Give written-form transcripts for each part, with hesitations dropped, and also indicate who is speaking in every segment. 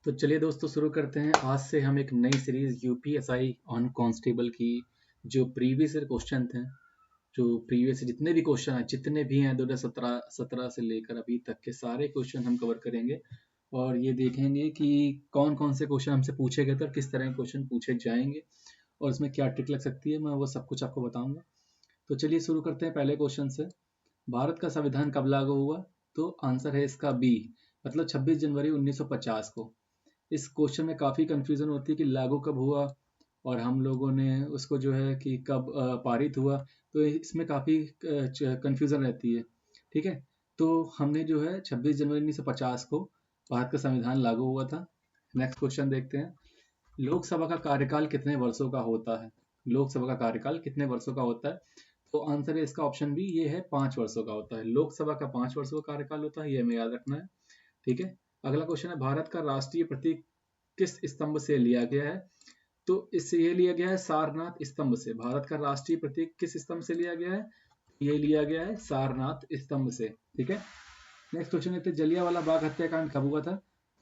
Speaker 1: तो चलिए दोस्तों शुरू करते हैं। आज से हम एक नई सीरीज यूपीएसआई ऑन कांस्टेबल की जो प्रीवियस क्वेश्चन थे, जो प्रीवियस जितने भी क्वेश्चन हैं, जितने भी हैं 2017 से लेकर अभी तक के सारे क्वेश्चन हम कवर करेंगे और ये देखेंगे कि कौन कौन से क्वेश्चन हमसे पूछे गए थे और किस तरह के क्वेश्चन पूछे जाएंगे और उसमें क्या ट्रिक लग सकती है, मैं वो सब कुछ आपको बताऊंगा। तो चलिए शुरू करते हैं पहले क्वेश्चन से। भारत का संविधान कब लागू हुआ? तो आंसर है इसका बी, मतलब 26 जनवरी 1950 को। इस क्वेश्चन में काफ़ी कंफ्यूजन होती है कि लागू कब हुआ और हम लोगों ने उसको जो है कि कब पारित हुआ, तो इसमें काफ़ी कंफ्यूजन रहती है। ठीक है, तो हमने जो है 26 जनवरी 1950 को भारत का संविधान लागू हुआ था। नेक्स्ट क्वेश्चन देखते हैं। लोकसभा का कार्यकाल कितने वर्षों का होता है? लोकसभा का कार्यकाल कितने वर्षों का होता है? तो आंसर है इसका ऑप्शन बी, ये है 5 वर्षों का होता है। लोकसभा का 5 वर्षों का कार्यकाल होता है, ये हमें याद रखना है। ठीक है, अगला क्वेश्चन है भारत का राष्ट्रीय प्रतीक किस स्तंभ से लिया गया है? तो इससे ये लिया गया है सारनाथ स्तंभ से। भारत का राष्ट्रीय प्रतीक किस स्तंभ से लिया गया है? ये लिया गया है सारनाथ स्तंभ से। ठीक है, नेक्स्ट क्वेश्चन देखते हैं। जलियांवाला बाग हत्याकांड कब हुआ था?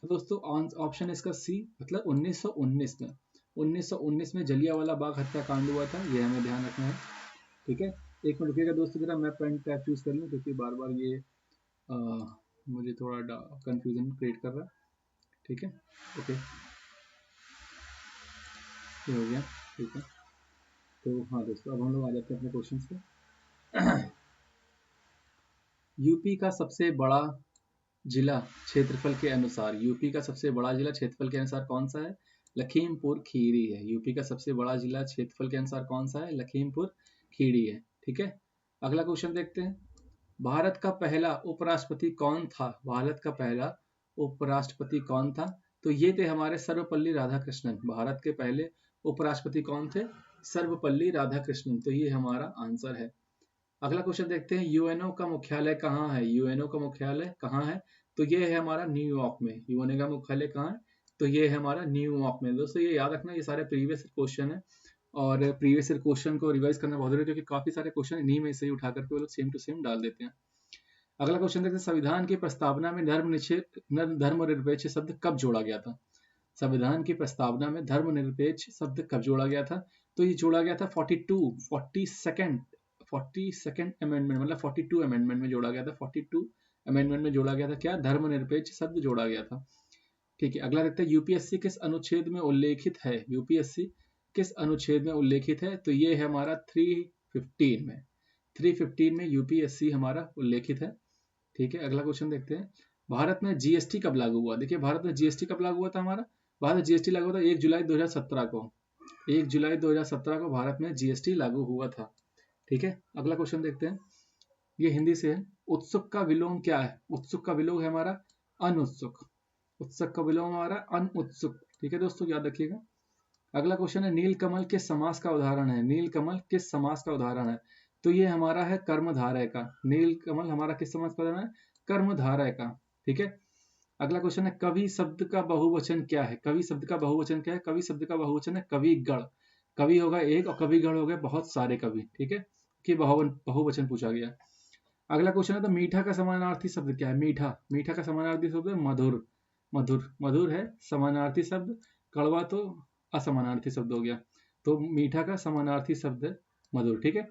Speaker 1: तो दोस्तों ऑप्शन इसका सी, मतलब 1919 में। 1919 में जलियांवाला बाग हत्याकांड हुआ था, ये हमें ध्यान रखना है। ठीक है, एक मिनट रुकिएगा दोस्तों, जरा मैं पेन टैब चूज कर लूँ क्योंकि बार बार ये आ, मुझे थोड़ा कंफ्यूजन क्रिएट कर रहा है। ठीक है, ओके, ये हो गया। ठीक है, तो हाँ दोस्तों, अब हम लोग आ जाते हैं अपने क्वेश्चन पे। यूपी का सबसे बड़ा जिला क्षेत्रफल के अनुसार, यूपी का सबसे बड़ा जिला क्षेत्रफल के अनुसार कौन सा है? लखीमपुर खीरी है। यूपी का सबसे बड़ा जिला क्षेत्रफल के अनुसार कौन सा है? लखीमपुर खीरी है। ठीक है, अगला क्वेश्चन देखते हैं। भारत का पहला उपराष्ट्रपति कौन था? भारत का पहला उपराष्ट्रपति कौन था? तो ये थे हमारे सर्वपल्ली राधाकृष्णन। भारत के पहले उपराष्ट्रपति कौन थे? सर्वपल्ली राधाकृष्णन। तो ये हमारा आंसर है। अगला क्वेश्चन देखते हैं। यूएनओ का मुख्यालय कहाँ है? यूएनओ का मुख्यालय कहाँ है? तो ये है हमारा न्यूयॉर्क में। यूएनओ का मुख्यालय कहाँ है? तो ये है हमारा न्यूयॉर्क में। दोस्तों ये याद रखना, ये सारे प्रीवियस क्वेश्चन है और प्रीवियस क्वेश्चन को रिवाइज करना बहुत जरूरी है क्योंकि काफी सारे क्वेश्चन इन्हीं में से ही उठा करके वो लोग सेम टू सेम डाल देते हैं। अगला क्वेश्चन देखते हैं। संविधान की प्रस्तावना में धर्मनिरपेक्ष शब्द कब जोड़ा गया था? संविधान की प्रस्तावना में धर्मनिरपेक्ष शब्द कब जोड़ा गया था? तो ये जोड़ा गया था 42 अमेंडमेंट, मतलब 42 अमेंडमेंट में जोड़ा गया था। 42 अमेंडमेंट में जोड़ा गया था क्या? धर्मनिरपेक्ष शब्द जोड़ा गया था। ठीक है, अगला देखते हैं। यूपीएससी किस अनुच्छेद में उल्लेखित है? यूपीएससी किस अनुच्छेद में उल्लेखित है? तो ये है हमारा 315 में। 315 में यूपीएससी हमारा उल्लेखित है। ठीक है, अगला क्वेश्चन देखते हैं। भारत में जीएसटी कब लागू हुआ? देखिए, भारत में जीएसटी कब लागू हुआ था हमारा? भारत में जीएसटी लागू हुआ था 1 जुलाई 2017 को। 1 जुलाई 2017 को भारत में जीएसटी लागू हुआ था। ठीक है, अगला क्वेश्चन देखते हैं। ये हिंदी से है। उत्सुक का विलोम क्या है? उत्सुक का विलोम है हमारा अनुत्सुक। उत्सुक का विलोम हमारा अनुत्सुक। ठीक है दोस्तों, याद रखिएगा। अगला क्वेश्चन है। नीलकमल किस समास का उदाहरण है? नीलकमल किस समास का उदाहरण है? तो ये हमारा है कर्मधारय का। नीलकमल हमारा किस समास का उदाहरण है? कर्मधारय का। ठीक है, अगला क्वेश्चन है। कवि शब्द का बहुवचन क्या है? कवि शब्द का बहुवचन क्या है? कवि शब्द का बहुवचन है कविगण। कवि होगा एक और कविगण हो गए बहुत सारे कवि। ठीक है, कि बहुवचन पूछा गया। अगला क्वेश्चन है। तो मीठा का समानार्थी शब्द क्या है? मीठा, मीठा का समानार्थी शब्द है मधुर। मधुर, मधुर है समानार्थी शब्द। कड़वा तो असमानार्थी शब्द हो गया। तो मीठा का समानार्थी शब्द है मधुर। ठीक है,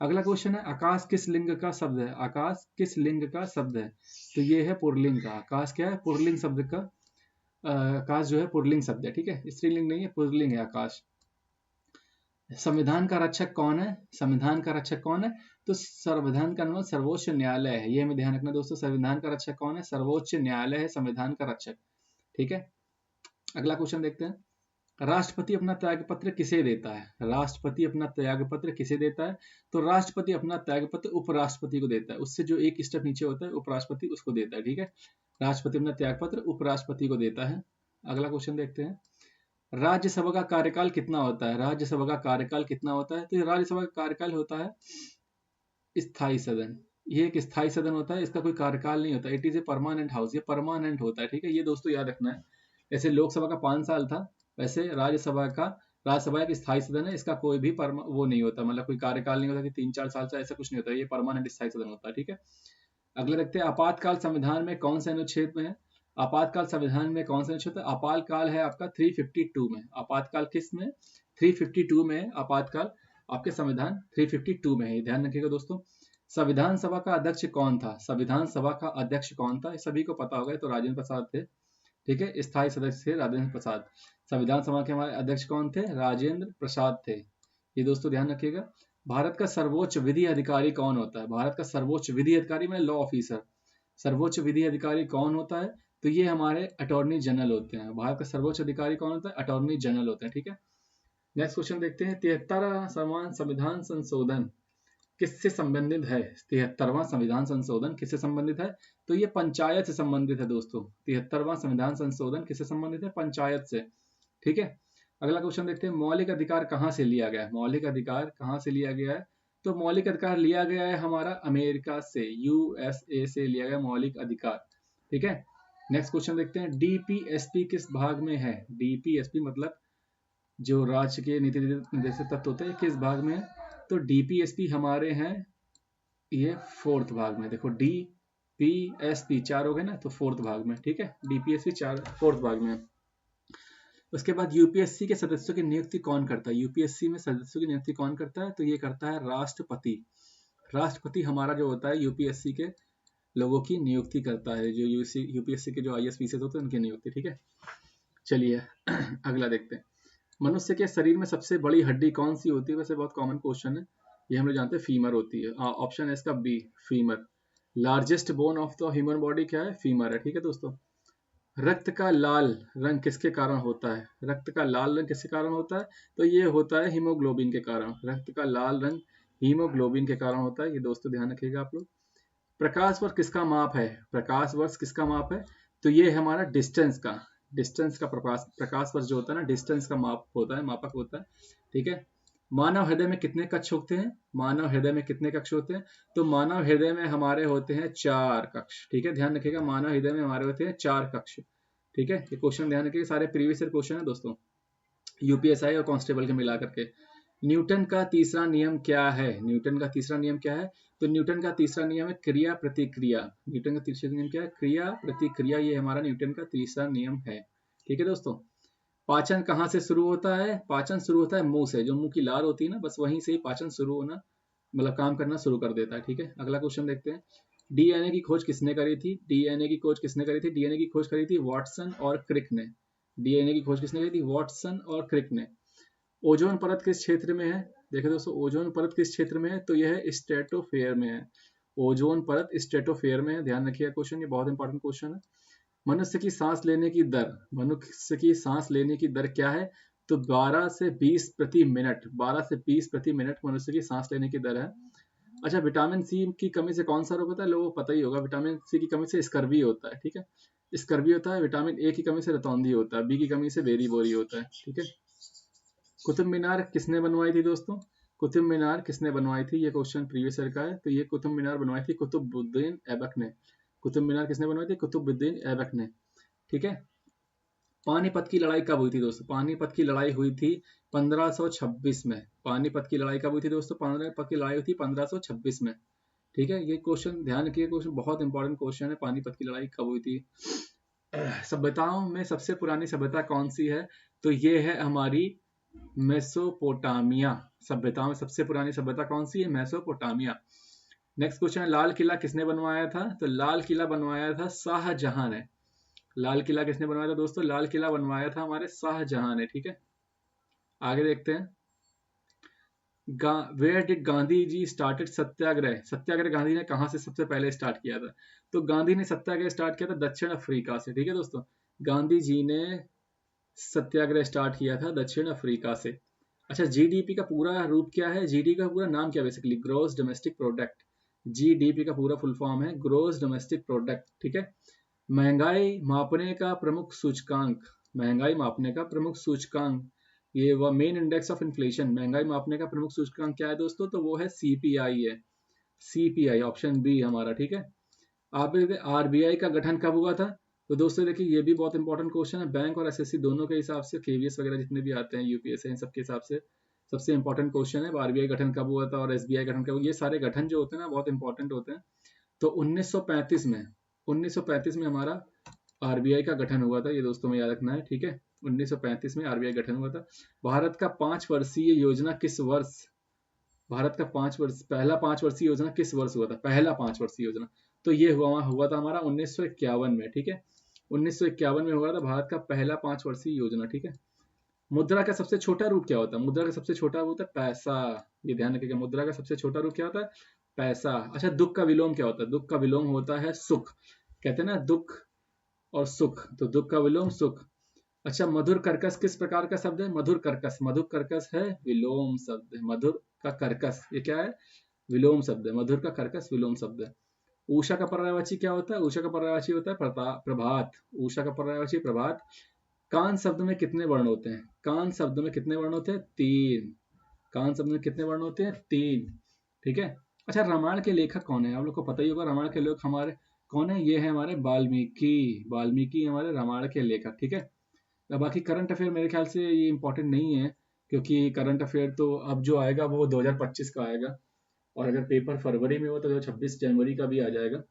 Speaker 1: अगला क्वेश्चन है। आकाश किस लिंग का शब्द है? आकाश किस लिंग का शब्द है? तो ये है पुरलिंग का। आकाश क्या है? पुरलिंग शब्द का। आकाश जो है पुरलिंग शब्द है। ठीक है, स्त्रीलिंग नहीं है, पुरलिंग है आकाश। संविधान का रक्षक कौन है? संविधान का रक्षक कौन है? तो संविधान का नाम सर्वोच्च न्यायालय है। ये हमें ध्यान रखना दोस्तों। संविधान का रक्षक कौन है? सर्वोच्च न्यायालय है संविधान का रक्षक। ठीक है, अगला क्वेश्चन देखते हैं। राष्ट्रपति अपना त्यागपत्र किसे देता है? राष्ट्रपति अपना त्यागपत्र किसे देता है? तो राष्ट्रपति अपना त्यागपत्र उपराष्ट्रपति को देता है। उससे जो एक स्टेप नीचे होता है उपराष्ट्रपति उसको देता है। ठीक है, राष्ट्रपति अपना त्यागपत्र उपराष्ट्रपति को देता है। अगला क्वेश्चन देखते हैं। राज्यसभा का कार्यकाल कितना होता है? राज्यसभा का कार्यकाल कितना होता है? तो राज्यसभा का कार्यकाल होता है स्थायी सदन। ये एक स्थायी सदन होता है, इसका कोई कार्यकाल नहीं होता। It is a permanent house, ये परमानेंट होता है। ठीक है, ये दोस्तों याद रखना है। जैसे लोकसभा का 5 साल था, वैसे राज्यसभा एक स्थायी सदन है। इसका कोई भी वो नहीं होता, मतलब कोई कार्यकाल नहीं होता कि 3-4 साल से, ऐसा कुछ नहीं होता। ये परमानेंट स्थायी सदन होता है। ठीक है, अगला देखते हैं। आपातकाल संविधान में कौन से अनुच्छेद में है? आपातकाल संविधान में कौन सा अनुच्छेद है? आपातकाल है आपका 352 में। आपातकाल किस में? 352 में आपातकाल आपके संविधान 352 में है, ध्यान रखिएगा दोस्तों। संविधान सभा का अध्यक्ष कौन था? संविधान सभा का अध्यक्ष कौन था? सभी को पता होगा, तो राजेंद्र प्रसाद थे, ठीक है। स्थायी सदस्य थे राजेंद्र प्रसाद। संविधान सभा के हमारे अध्यक्ष कौन थे? राजेंद्र प्रसाद थे, ये दोस्तों ध्यान रखिएगा। भारत का सर्वोच्च विधि अधिकारी कौन होता है? भारत का सर्वोच्च विधि अधिकारी में लॉ ऑफिसर, सर्वोच्च विधि अधिकारी कौन होता है? तो ये हमारे अटॉर्नी जनरल होते हैं। भारत का सर्वोच्च अधिकारी कौन होता है? अटॉर्नी जनरल होते हैं, ठीक है। नेक्स्ट क्वेश्चन देखते हैं, 73वां संविधान संशोधन किससे संबंधित है? 73वां संविधान संशोधन किससे संबंधित है? तो ये पंचायत से संबंधित है दोस्तों। 73वां संविधान संशोधन किससे संबंधित है? पंचायत से, ठीक है। अगला क्वेश्चन देखते हैं, मौलिक अधिकार कहाँ से लिया गया है? मौलिक अधिकार कहाँ से लिया गया है? तो मौलिक अधिकार लिया गया है हमारा अमेरिका से, यूएसए से लिया गया मौलिक अधिकार, ठीक है। नेक्स्ट क्वेश्चन देखते हैं, डीपीएसपी किस भाग में है? डीपीएसपी मतलब जो राज्य के नीति निर्देशक तत्व होते हैं, किस भाग में है? तो डीपीएसपी हमारे हैं ये 4th भाग में। देखो डीपीएसपी 4 हो गए ना, तो 4th भाग में, ठीक है। डीपीएसपी 4th भाग में। उसके बाद यूपीएससी के सदस्यों की नियुक्ति कौन करता है? यूपीएससी में सदस्यों की नियुक्ति कौन करता है? तो ये करता है राष्ट्रपति। राष्ट्रपति हमारा जो होता है यूपीएससी के लोगों की नियुक्ति करता है, जो यूपीएससी के जो आईएएस पीसीएस होते हैं उनकी नियुक्ति, ठीक है। चलिए अगला देखते हैं, मनुष्य के शरीर में सबसे बड़ी हड्डी कौन सी होती है? वैसे बहुत कॉमन क्वेश्चन है, ये हम लोग जानते हैं फीमर होती है। ऑप्शन है इसका B, femur. Largest bone of the human body क्या है? फीमर है, ठीक है दोस्तों। रक्त का लाल रंग किसके कारण होता है? रक्त का लाल रंग किसके कारण होता है? तो ये होता है हीमोग्लोबिन के कारण। रक्त का लाल रंग हीमोग्लोबिन के कारण होता है, ये दोस्तों ध्यान रखिएगा आप लोग। प्रकाश वर्ष किसका माप है? प्रकाश वर्ष किसका माप है? तो ये है हमारा डिस्टेंस का, प्रकाश वर्ष जो होता है ना, डिस्टेंस का माप होता है, मापक होता है, ठीक है। मानव हृदय में कितने कक्ष होते हैं? मानव हृदय में कितने कक्ष होते हैं? तो मानव हृदय में हमारे होते हैं 4 कक्ष, ठीक है। ध्यान रखिएगा, मानव हृदय में हमारे होते हैं 4 कक्ष, ठीक है। ये क्वेश्चन ध्यान रखिएगा, सारे प्रीवियस ईयर क्वेश्चन है दोस्तों, यूपीएसआई और कांस्टेबल के मिला करके। न्यूटन का तीसरा नियम क्या है? न्यूटन का तीसरा नियम क्या है? तो न्यूटन का तीसरा नियम है क्रिया प्रतिक्रिया। न्यूटन का तीसरा नियम क्या है? क्रिया प्रतिक्रिया, ये हमारा न्यूटन का तीसरा नियम है, ठीक है दोस्तों। पाचन कहाँ से शुरू होता है? पाचन शुरू होता है मुंह से, जो मुंह की लार होती है ना, बस वहीं से ही पाचन शुरू होना, मतलब काम करना शुरू कर देता है, ठीक है। अगला क्वेश्चन देखते हैं, डीएनए की खोज किसने करी थी? डीएनए की खोज किसने करी थी? डीएनए की खोज करी थी वाटसन और क्रिक ने। डीएनए की खोज किसने करी थी? वाटसन और क्रिक ने। ओजोन परत किस क्षेत्र में है? देखो दोस्तों, ओजोन परत किस क्षेत्र में है? तो यह है स्ट्रेटोफेयर में है। ओजोन परत स्ट्रेटोफेयर में है, ध्यान रखिएगा क्वेश्चन, ये बहुत इंपॉर्टेंट क्वेश्चन है। मनुष्य की सांस लेने की दर, मनुष्य की सांस लेने की दर क्या है? तो 12 से 20 प्रति मिनट, 12 से 20 प्रति मिनट मनुष्य की सांस लेने की दर है। अच्छा, विटामिन सी की कमी से कौन सा रोग होता है? लोगों को पता ही होगा, विटामिन सी की कमी से स्कर्वी होता है, ठीक है। स्कर्वी होता है। विटामिन ए की कमी से रतौंधी होता है। बी की कमी से बेरी बोरी होता है, ठीक है। कुतुब मीनार किसने बनवाई थी दोस्तों? कुतुब मीनार किसने बनवाई थी? ये क्वेश्चन प्रीवियस ईयर का है। तो ये कुतुब मीनार बनवाई थी कुतुबुद्दीन ऐबक ने। कुतुब मीनार किसने बनवाई थी? कुतुबुद्दीन ऐबक ने, ठीक है। पानीपत की लड़ाई कब हुई थी दोस्तों? पानीपत की लड़ाई हुई थी 1526 में। पानीपत की लड़ाई कब हुई थी दोस्तों? पानीपत की लड़ाई हुई थी 1526 में, ठीक है। ये क्वेश्चन ध्यान रखिए, क्वेश्चन बहुत इंपॉर्टेंट क्वेश्चन है, पानीपत की लड़ाई कब हुई थी। सभ्यताओं में सबसे पुरानी सभ्यता कौन सी है? तो ये है हमारी मेसोपोटामिया। सभ्यताओं में सबसे पुरानी सभ्यता कौन सी है? मेसोपोटामिया। नेक्स्ट क्वेश्चन है, लाल किला किसने बनवाया था? तो लाल किला बनवाया था शाहजहां ने। लाल किला किसने बनवाया था दोस्तों? लाल किला बनवाया था हमारे शाहजहां ने, ठीक है। आगे देखते हैं, where did Gandhi ji started satyagraha? Satyagraha Gandhi ने कहां से सबसे पहले स्टार्ट किया था? तो गांधी ने सत्याग्रह स्टार्ट किया था दक्षिण अफ्रीका से, ठीक है दोस्तों। गांधी जी ने सत्याग्रह स्टार्ट किया था दक्षिण अफ्रीका से। अच्छा, जीडीपी का पूरा रूप क्या है? जीडीपी का पूरा नाम क्या है? Basically gross domestic product. GDP का पूरा फुल फॉर्म है ग्रॉस डोमेस्टिक प्रोडक्ट, ठीक है। महंगाई मापने का प्रमुख सूचकांक, महंगाई मापने का प्रमुख सूचकांक, ये वह मेन इंडेक्स ऑफ इन्फ्लेशन, महंगाई मापने का प्रमुख सूचकांक क्या है दोस्तों? तो वो है सीपीआई है, सीपीआई, ऑप्शन बी हमारा, ठीक है। आप देखते आरबीआई का गठन कब हुआ था? तो दोस्तों देखिए, ये भी बहुत इंपॉर्टेंट क्वेश्चन है, बैंक और एसएससी दोनों के हिसाब से, केवीएस वगैरह जितने भी आते हैं यूपीएससी, इन सबके हिसाब से सबसे इंपॉर्टेंट क्वेश्चन है आरबीआई गठन कब हुआ था और एसबीआई गठन कब। ये सारे गठन जो होते हैं ना बहुत इंपॉर्टेंट होते हैं। तो 1935 में, 1935 में हमारा आरबीआई का गठन हुआ था, ये दोस्तों में याद रखना है, ठीक है। 1935 में आरबीआई गठन हुआ था। भारत का 5 वर्षीय योजना किस वर्ष, भारत का 5 वर्ष पहला 5 वर्षीय योजना किस वर्ष हुआ था, पहला 5 वर्षीय योजना? तो ये हुआ था हमारा 1951 में, ठीक है। 1951 में हुआ था भारत का पहला 5 वर्षीय योजना, ठीक है। मुद्रा का सबसे छोटा रूप क्या होता है? मुद्रा का सबसे छोटा रूप होता है पैसा। ये ध्यान रखिएगा, मुद्रा का सबसे छोटा रूप क्या होता है? पैसा। अच्छा, दुख का विलोम क्या होता है? दुख का विलोम होता है सुख। कहते हैं ना दुख और सुख, तो दुख का विलोम सुख। अच्छा, मधुर कर्कश किस प्रकार का शब्द है? मधुर कर्कश, मधुर कर्कश है विलोम शब्द है। मधुर का कर्कश ये क्या है? विलोम शब्द है। मधुर का कर्कश विलोम शब्द है। उषा का पर्यायवाची क्या होता है? उषा का पर्यायवाची होता है प्रभात। उषा का पर्यायवाची प्रभात। कान शब्द में कितने वर्ण होते हैं? कान शब्द में कितने वर्ण होते हैं? 3। कान शब्द में कितने वर्ण होते हैं? 3, ठीक है। अच्छा, रामायण के लेखक कौन है? आप लोग को पता ही होगा रामायण के लेखक हमारे कौन है? ये है हमारे वाल्मीकि। वाल्मीकि हमारे रामायण के लेखक, ठीक है। बाकी करंट अफेयर मेरे ख्याल से ये इंपॉर्टेंट नहीं है, क्योंकि करंट अफेयर तो अब जो आएगा वो 2025 का आएगा, और अगर पेपर फरवरी में हो तो 26 जनवरी का भी आ जाएगा।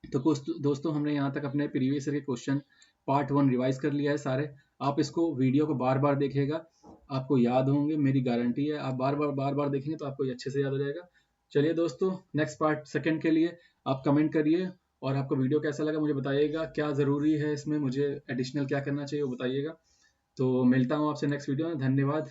Speaker 1: तो कुछ दोस्तों हमने यहाँ तक अपने प्रीवियस ईयर के क्वेश्चन पार्ट 1 रिवाइज कर लिया है सारे। आप इसको वीडियो को बार बार देखिएगा, आपको याद होंगे, मेरी गारंटी है। आप बार बार देखेंगे तो आपको ये अच्छे से याद हो जाएगा। चलिए दोस्तों, नेक्स्ट पार्ट सेकंड के लिए आप कमेंट करिए, और आपको वीडियो कैसा लगा मुझे बताइएगा। क्या ज़रूरी है इसमें, मुझे एडिशनल क्या करना चाहिए वो बताइएगा। तो मिलता हूँ आपसे नेक्स्ट वीडियो में। धन्यवाद।